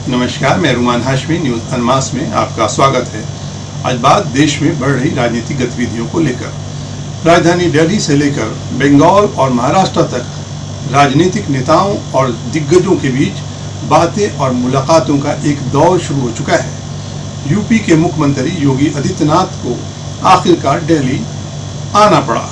नमस्कार, मैं रुमान हाशमी न्यूज़ अनमास में आपका स्वागत है। आज बात देश में बढ़ रही राजनीतिक गतिविधियों को लेकर। राजधानी दिल्ली से लेकर बंगाल और महाराष्ट्र तक राजनीतिक नेताओं और दिग्गजों के बीच बातें और मुलाकातों का एक दौर शुरू हो चुका है। यूपी के मुख्यमंत्री योगी आदित्यनाथ को आखिरकार दिल्ली आना पड़ा।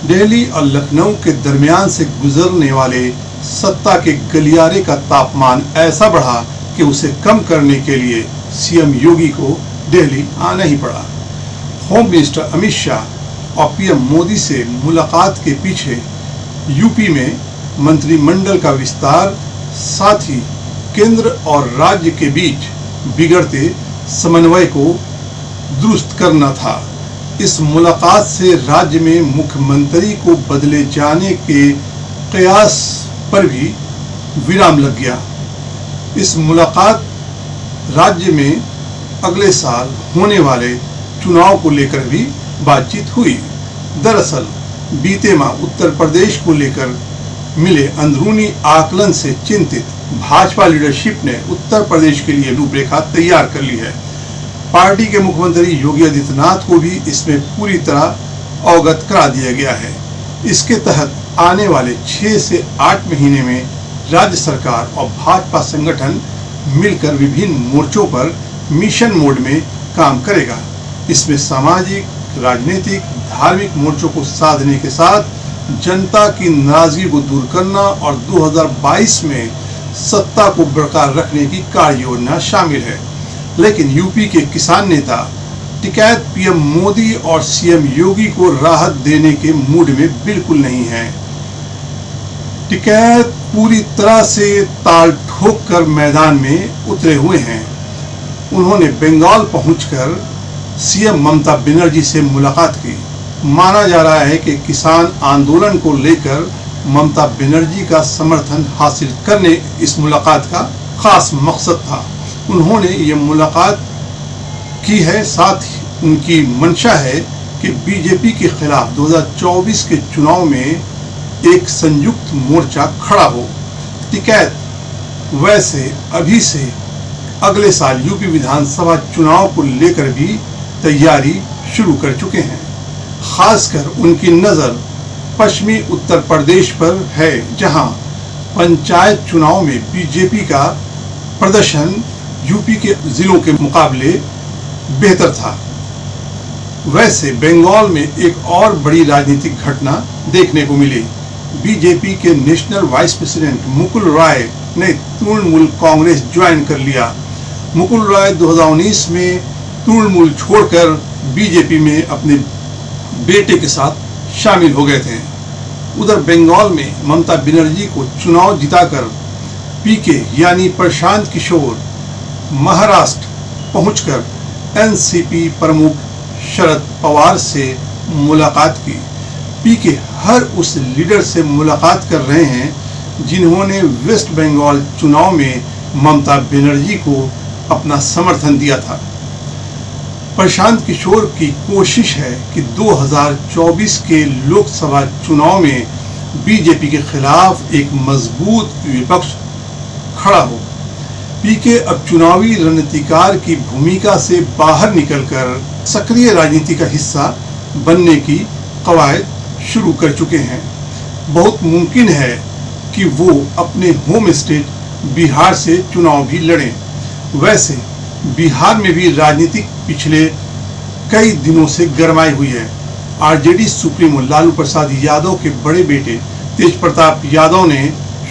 दिल्ली और लखनऊ के दरमियान से गुजरने वाले सत्ता के गलियारे का तापमान ऐसा बढ़ा कि उसे कम करने के लिए सीएम योगी को दिल्ली आना ही पड़ा। होम मिनिस्टर अमित शाह और पीएम मोदी से मुलाकात के पीछे यूपी में मंत्रिमंडल का विस्तार, साथ ही केंद्र और राज्य के बीच बिगड़ते समन्वय को दुरुस्त करना था। इस मुलाकात से राज्य में मुख्यमंत्री को बदले जाने के कयास पर भी विराम लग गया। इस मुलाकात राज्य में अगले साल होने वाले चुनाव को लेकर भी बातचीत हुई। दरअसल बीते माह उत्तर प्रदेश को लेकर मिले अंदरूनी आकलन से चिंतित भाजपा लीडरशिप ने उत्तर प्रदेश के लिए रूपरेखा तैयार कर ली है। पार्टी के मुख्यमंत्री योगी आदित्यनाथ को भी इसमें पूरी तरह अवगत करा दिया गया है। इसके तहत आने वाले 6 से 8 महीने में राज्य सरकार और भाजपा संगठन मिलकर विभिन्न मोर्चों पर मिशन मोड में काम करेगा। इसमें सामाजिक, राजनीतिक, धार्मिक मोर्चों को साधने के साथ जनता की नाराजगी को दूर करना और 2022 में सत्ता को बरकरार रखने की कार्य योजना शामिल है। लेकिन यूपी के किसान नेता टिकैत पीएम मोदी और सीएम योगी को राहत देने के मूड में बिल्कुल नहीं है। टिकैत पूरी तरह से ताल ठोक कर मैदान में उतरे हुए हैं। उन्होंने बंगाल पहुंचकर सीएम ममता बनर्जी से मुलाकात की। माना जा रहा है कि किसान आंदोलन को लेकर ममता बनर्जी का समर्थन हासिल करने इस मुलाकात का खास मकसद था। उन्होंने ये मुलाकात की है, साथ ही उनकी मंशा है कि बीजेपी के खिलाफ 2024 के चुनाव में एक संयुक्त मोर्चा खड़ा हो। टिकैत वैसे अभी से अगले साल यूपी विधानसभा चुनाव को लेकर भी तैयारी शुरू कर चुके हैं। खासकर उनकी नज़र पश्चिमी उत्तर प्रदेश पर है, जहां पंचायत चुनाव में बीजेपी का प्रदर्शन यूपी के जिलों के मुकाबले बेहतर था। वैसे बंगाल में एक और बड़ी राजनीतिक घटना देखने को मिली। बीजेपी के national vice president Mukul Roy ने तृणमूल कांग्रेस ज्वाइन कर लिया। मुकुल रॉय 2019 में तृणमूल छोड़कर बीजेपी में अपने बेटे के साथ शामिल हो गए थे। उधर बंगाल में ममता बनर्जी को चुनाव जिताकर पीके यानी प्रशांत किशोर महाराष्ट्र पहुंचकर एनसीपी प्रमुख शरद पवार से मुलाकात की। पीके हर उस लीडर से मुलाकात कर रहे हैं जिन्होंने वेस्ट बंगाल चुनाव में ममता बनर्जी को अपना समर्थन दिया था। प्रशांत किशोर की कोशिश है कि 2024 के लोकसभा चुनाव में बीजेपी के खिलाफ एक मजबूत विपक्ष खड़ा हो। पीके अब चुनावी रणनीतिकार की भूमिका से बाहर निकलकर सक्रिय राजनीति का हिस्सा बनने की कवायद शुरू कर चुके हैं। बहुत मुमकिन है कि वो अपने होम स्टेट बिहार से चुनाव भी लड़ें। वैसे बिहार में भी राजनीतिक पिछले कई दिनों से गरमाई हुई है। आरजेडी सुप्रीमो लालू प्रसाद यादव के बड़े बेटे तेज प्रताप यादव ने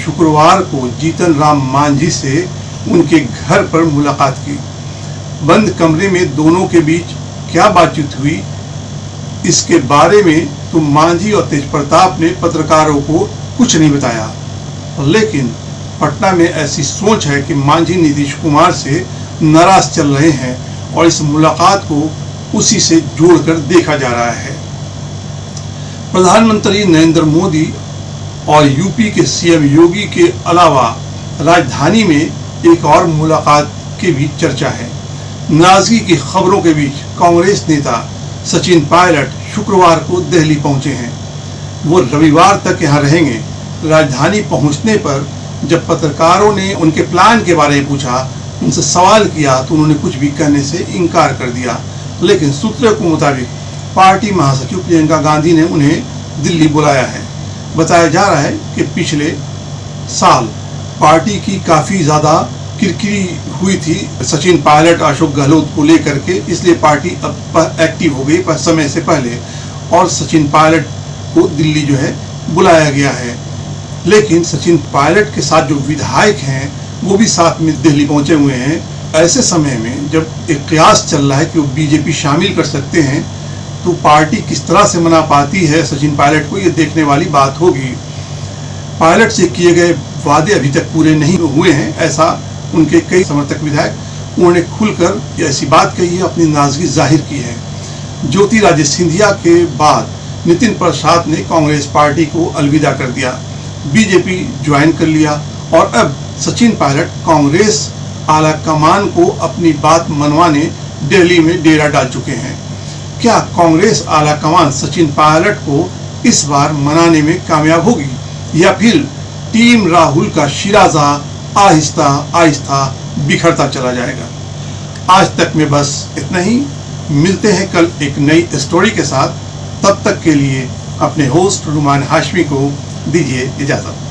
शुक्रवार को जीतन राम मांझी से उनके घर पर मुलाकात की। बंद कमरे में दोनों के बीच क्या बातचीत हुई, इसके बारे में तो मांझी और तेज प्रताप ने पत्रकारों को कुछ नहीं बताया। लेकिन पटना में ऐसी सोच है कि मांझी नीतीश कुमार से नाराज चल रहे हैं और इस मुलाकात को उसी से जोड़कर देखा जा रहा है। प्रधानमंत्री नरेंद्र मोदी और यूपी के सीएम योगी के अलावा राजधानी में एक और मुलाकात की भी चर्चा है। नाराजगी की खबरों के बीच कांग्रेस नेता सचिन पायलट शुक्रवार को दिल्ली पहुंचे हैं। वो रविवार तक यहाँ रहेंगे। राजधानी पहुंचने पर जब पत्रकारों ने उनके प्लान के बारे में पूछा उनसे सवाल किया तो उन्होंने कुछ भी कहने से इनकार कर दिया। लेकिन सूत्रों के मुताबिक पार्टी महासचिव प्रियंका गांधी ने उन्हें दिल्ली बुलाया है। बताया जा रहा है कि पिछले साल पार्टी की काफ़ी ज़्यादा किरकिरी हुई थी सचिन पायलट अशोक गहलोत को लेकर के, इसलिए पार्टी अब एक्टिव हो गई पर समय से पहले और सचिन पायलट को दिल्ली जो है बुलाया गया है। लेकिन सचिन पायलट के साथ जो विधायक हैं वो भी साथ में दिल्ली पहुंचे हुए हैं। ऐसे समय में जब एक कयास चल रहा है कि वो बीजेपी शामिल कर सकते हैं, तो पार्टी किस तरह से मना पाती है सचिन पायलट को, ये देखने वाली बात होगी। पायलट से किए गए वादे अभी तक पूरे नहीं हुए हैं, ऐसा उनके कई समर्थक विधायक उन्होंने खुलकर ऐसी बात कही है, अपनी नाराजगी जाहिर की है। ज्योतिरादित्य सिंधिया के बाद नितिन प्रसाद ने कांग्रेस पार्टी को अलविदा कर दिया, बीजेपी ज्वाइन कर लिया और अब सचिन पायलट कांग्रेस आला कमान को अपनी बात मनवाने दिल्ली में डेरा डाल चुके हैं। क्या कांग्रेस आला कमान सचिन पायलट को इस बार मनाने में कामयाब होगी या फिर टीम राहुल का शिराजा आहिस्ता आहिस्ता बिखरता चला जाएगा? आज तक में बस इतना ही। मिलते हैं कल एक नई स्टोरी के साथ। तब तक के लिए अपने होस्ट रुमान हाशमी को दीजिए इजाजत।